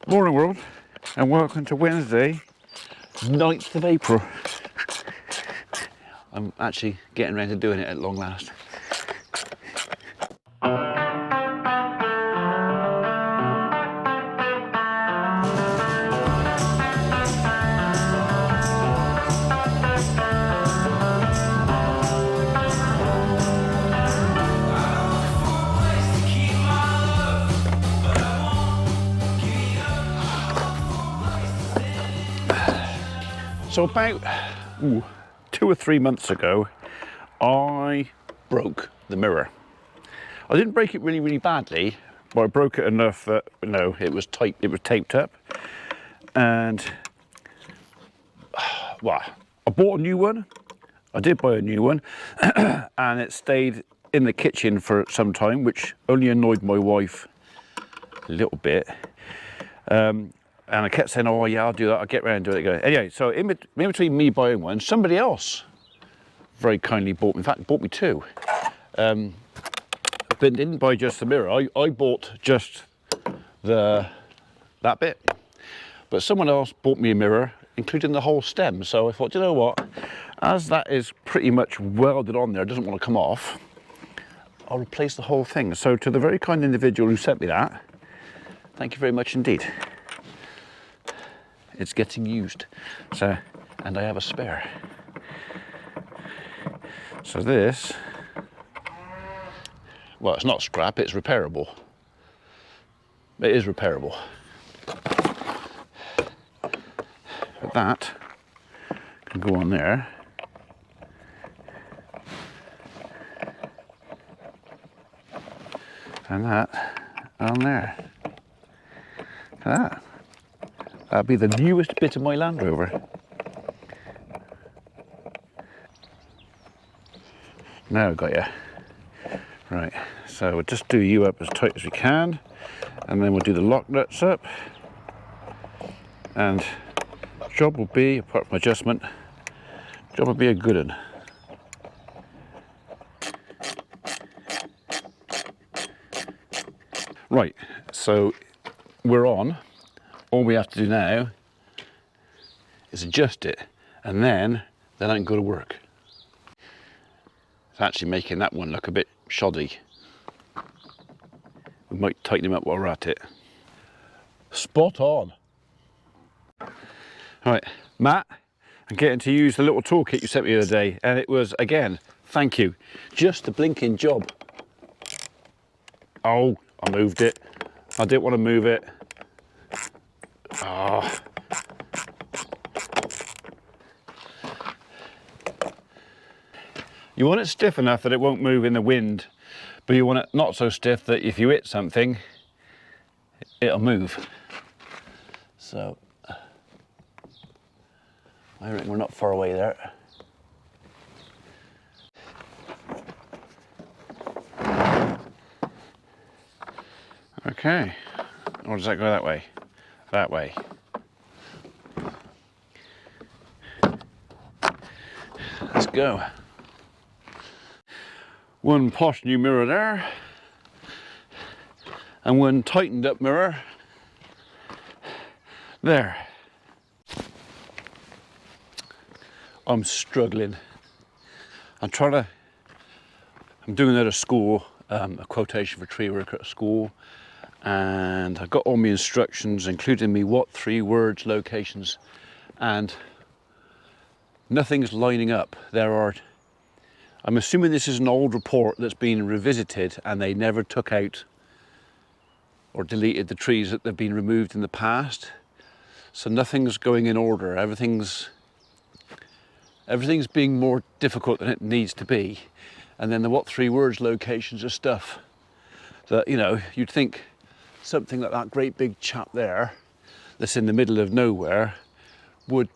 Morning world, and welcome to Wednesday, 9th of April. I'm actually getting around to doing it at long last. So about 2 or 3 months ago, I broke the mirror. I didn't break it really badly, but I broke it enough that, you know, it was tight, it was taped up. And, well, I bought a new one. I did buy a new one, and it stayed in the kitchen for some time, which only annoyed my wife a little bit. And I kept saying, oh yeah, I'll do that, I'll get around to it again. Anyway, so in between me buying one, somebody else very kindly bought me, in fact, bought me two. But didn't buy just the mirror. I bought just that bit. But someone else bought me a mirror, including the whole stem. So I thought, you know what, as that is pretty much welded on there, it doesn't want to come off, I'll replace the whole thing. So to the very kind individual who sent me that, thank you very much indeed. It's getting used, so, and I have a spare. So this, well, it's not scrap, it's repairable. It is repairable. But that can go on there. And that on there. Look at that. That'll be the newest bit of my Land Rover. Now I've got you. Right, so we'll just do you up as tight as we can, and then we'll do the lock nuts up. And job will be, apart from adjustment, job will be a good one. Right, so we're on. All we have to do now is adjust it, and then I'm going to work. It's actually making that one look a bit shoddy. We might tighten him up while we're at it. Spot on. Right, Matt, I'm getting to use the little toolkit you sent me the other day, and it was, again, thank you, just a blinking job. Oh, I moved it. I didn't want to move it. Oh. You want it stiff enough that it won't move in the wind, but you want it not so stiff that if you hit something, it'll move. So, I reckon we're not far away there. Okay, or does that go that way? That way. Let's go. One posh new mirror there, and one tightened up mirror there. I'm struggling. I'm doing it at school, a quotation for tree work at school. And I've got all my instructions, including me what 3 words, locations, and nothing's lining up. I'm assuming this is an old report that's been revisited and they never took out or deleted the trees that have been removed in the past. So nothing's going in order. Everything's being more difficult than it needs to be. And then the what 3 words, locations of stuff that, you know, you'd think something like that great big chap there that's in the middle of nowhere would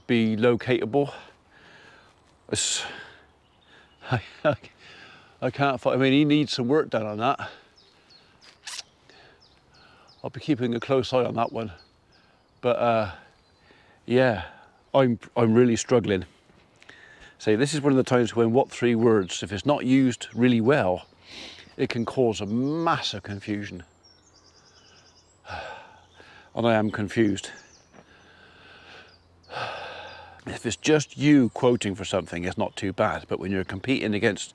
be locatable. I can't find, I mean, he needs some work done on that. I'll be keeping a close eye on that one. But yeah, I'm really struggling. So this is one of the times when what 3 words, if it's not used really well, it can cause a massive confusion. and I am confused. If it's just you quoting for something, it's not too bad. But when you're competing against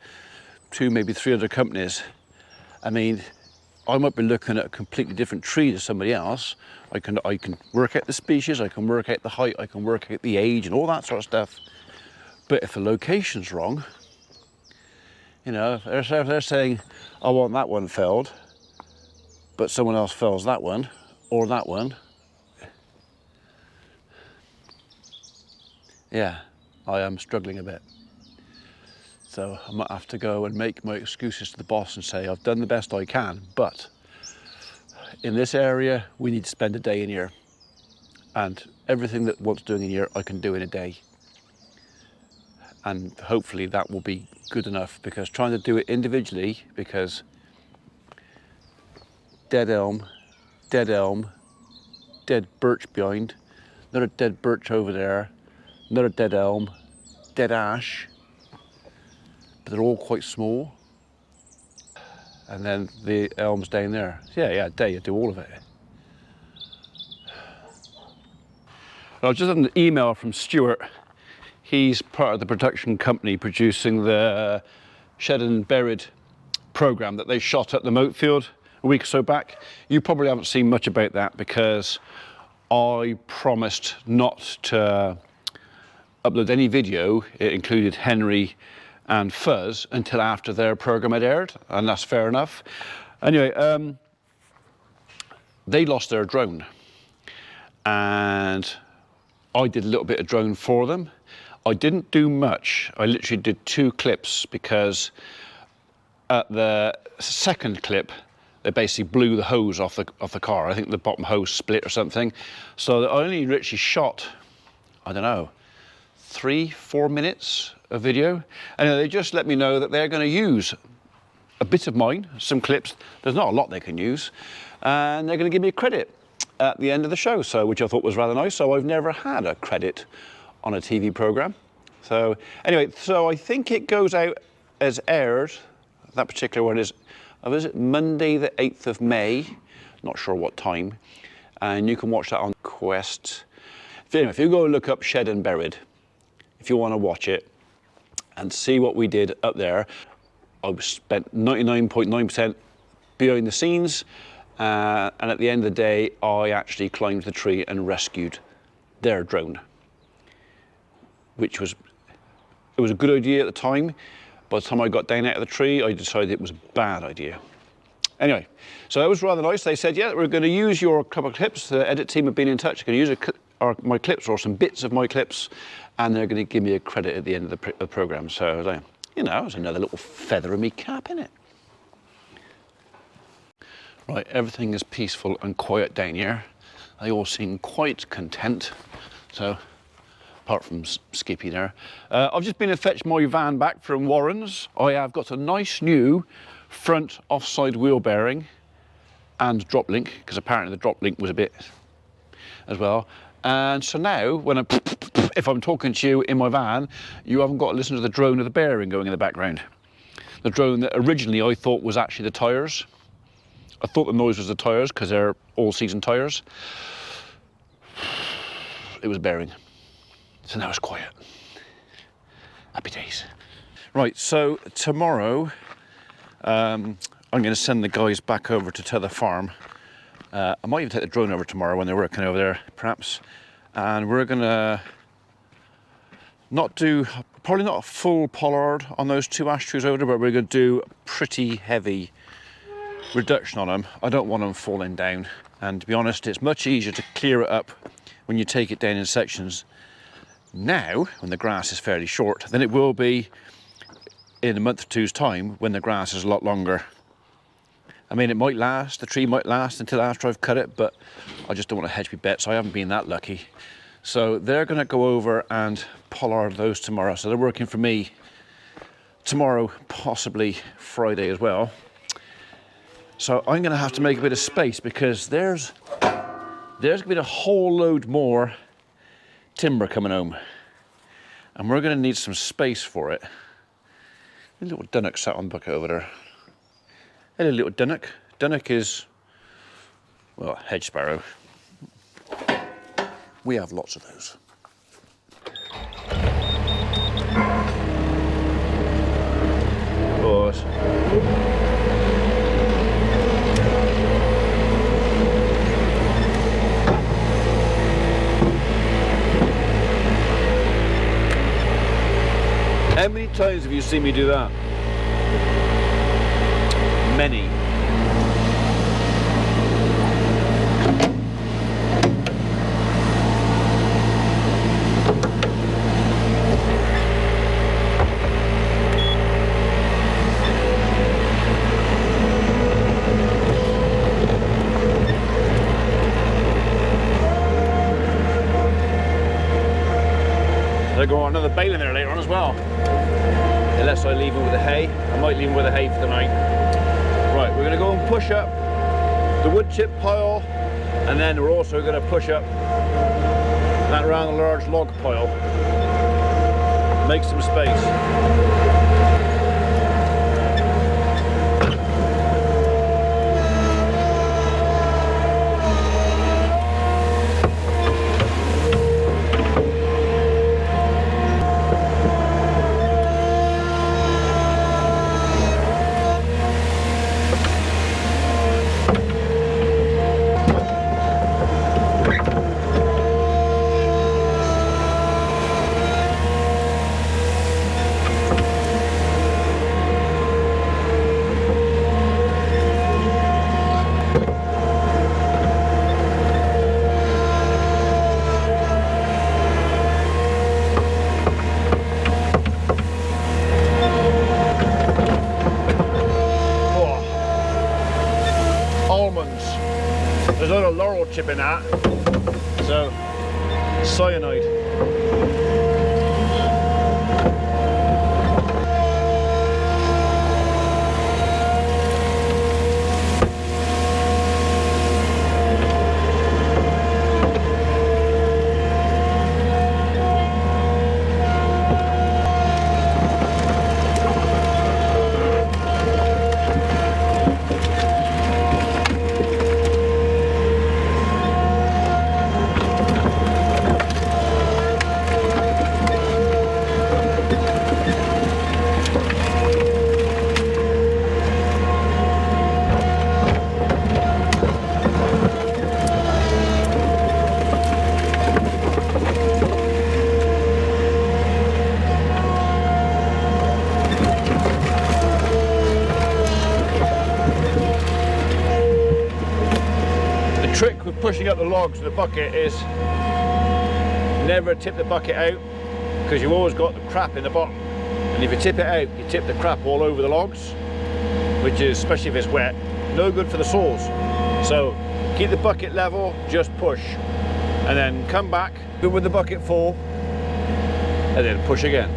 2, maybe 3 other companies, I mean, I might be looking at a completely different tree to somebody else. I can work out the species, I can work out the height, I can work out the age and all that sort of stuff. But if the location's wrong, you know, they're saying, I want that one felled, but someone else fells that one, or that one. Yeah, I am struggling a bit. So I might have to go and make my excuses to the boss and say, I've done the best I can, but in this area, we need to spend a day in here. And everything that wants doing in here, I can do in a day. And hopefully that will be good enough, because trying to do it individually, because dead elm, dead birch behind, another dead birch over there, another dead elm, dead ash, but they're all quite small. And then the elms down there. Yeah, a day you do all of it. I just had an email from Stuart. He's part of the production company producing the Shed and Buried programme that they shot at the moat field a week or so back. You probably haven't seen much about that because I promised not to upload any video. It included Henry and Fuzz until after their programme had aired, and that's fair enough. Anyway, they lost their drone, and I did a little bit of drone for them. I didn't do much. I literally did 2 clips, because at the second clip, they basically blew the hose off the car. I think the bottom hose split or something. So I only literally shot, I don't know, 3-4 minutes of video. And they just let me know that they're going to use a bit of mine, some clips. There's not a lot they can use. And they're going to give me a credit at the end of the show, so, which I thought was rather nice. So I've never had a credit on a TV programme. So anyway, so I think it goes out as aired, that particular one is Monday the 8th of May, not sure what time, and you can watch that on Quest. Anyway, if you go and look up Shed and Buried, if you want to watch it and see what we did up there, I spent 99.9% behind the scenes, and at the end of the day, I actually climbed the tree and rescued their drone, which was, it was a good idea at the time. By the time I got down out of the tree, I decided it was a bad idea. Anyway, so that was rather nice. They said, yeah, we're going to use your couple of clips. The edit team have been in touch. They're going to use my clips, or some bits of my clips, and they're going to give me a credit at the end of the programme. So, you know, it's another little feather in my cap, innit? Right, everything is peaceful and quiet down here. They all seem quite content. So, apart from Skippy there. I've just been to fetch my van back from Warren's. I have got a nice new front offside wheel bearing and drop link, because apparently the drop link was a bit as well. And so now, when if I'm talking to you in my van, you haven't got to listen to the drone of the bearing going in the background. The drone that originally I thought was actually the tyres. I thought the noise was the tyres because they're all-season tyres. It was bearing. So now it's quiet. Happy days. Right, so tomorrow I'm going to send the guys back over to Tether Farm. I might even take the drone over tomorrow when they're working over there, perhaps. And we're going to probably not a full pollard on those 2 ash trees over there, but we're going to do a pretty heavy reduction on them. I don't want them falling down. And to be honest, it's much easier to clear it up when you take it down in sections now, when the grass is fairly short, than it will be in a month or two's time when the grass is a lot longer. I mean, it might last, the tree might last until after I've cut it, but I just don't want to hedge my bets. I haven't been that lucky. So they're going to go over and pollard those tomorrow. So they're working for me tomorrow, possibly Friday as well. So I'm going to have to make a bit of space, because there's going to be a whole load more timber coming home, and we're going to need some space for it. A little dunnock sat on the bucket over there. Hello, little dunnock. Dunnock is, well, hedge sparrow. We have lots of those. Pause. How many times have you seen me do that? Many. I go on another bale in there later on as well. Unless I leave him with the hay. I might leave him with the hay for the night. Right, we're going to go and push up the wood chip pile, and then we're also going to push up that rather large log pile. Make some space. There's a lot of laurel chip in that, so cyanide. Trick with pushing up the logs with the bucket is never tip the bucket out, because you've always got the crap in the bottom, and if you tip it out you tip the crap all over the logs, which is, especially if it's wet, no good for the saws. So keep the bucket level, just push, and then come back with the bucket full and then push again.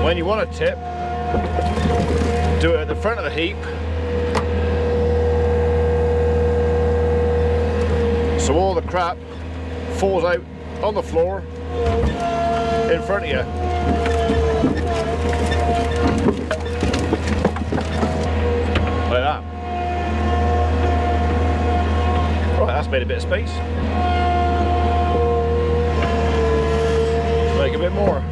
When you want to tip, do it at the front of the heap, so all the crap falls out on the floor in front of you. Like that. Right, that's made a bit of space. Let's make a bit more.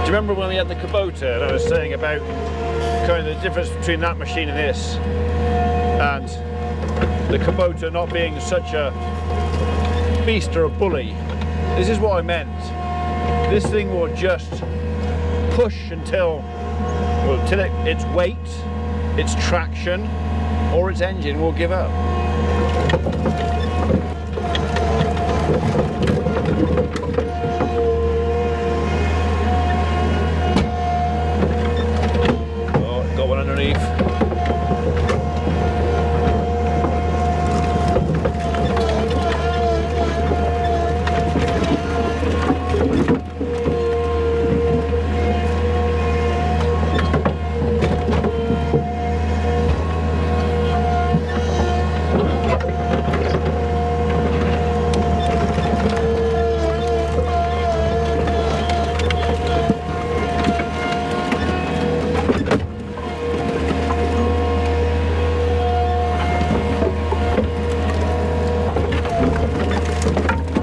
Remember when we had the Kubota and I was saying about kind of the difference between that machine and this, and the Kubota not being such a beast or a bully? This is what I meant. This thing will just push until Well, till its weight, its traction, or its engine will give up. Oh, got one underneath.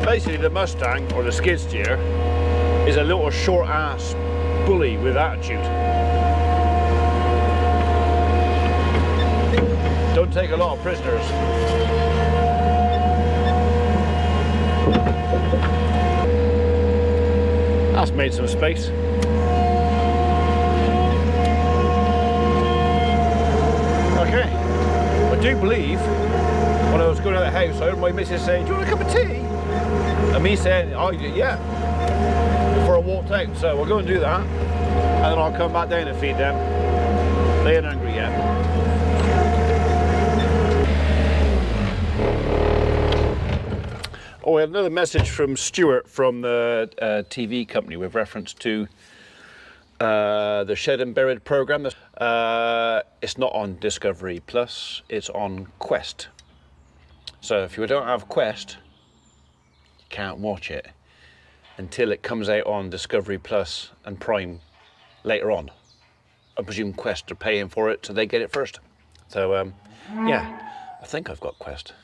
Basically the Mustang, or the skid steer, is a little short ass bully with attitude. Don't take a lot of prisoners. That's made some space. Okay, I do believe when I was going out of the house I heard my missus say, "Do you want a cup of tea?" And me saying, "Oh yeah," before I walked out. So we'll go and do that, and then I'll come back down and feed them. They ain't hungry yet. Oh, we had another message from Stuart from the TV company with reference to the Shed and Buried programme. It's not on Discovery Plus, it's on Quest. So if you don't have Quest, you can't watch it until it comes out on Discovery Plus and Prime later on. I presume Quest are paying for it, so they get it first. So yeah, I think I've got Quest.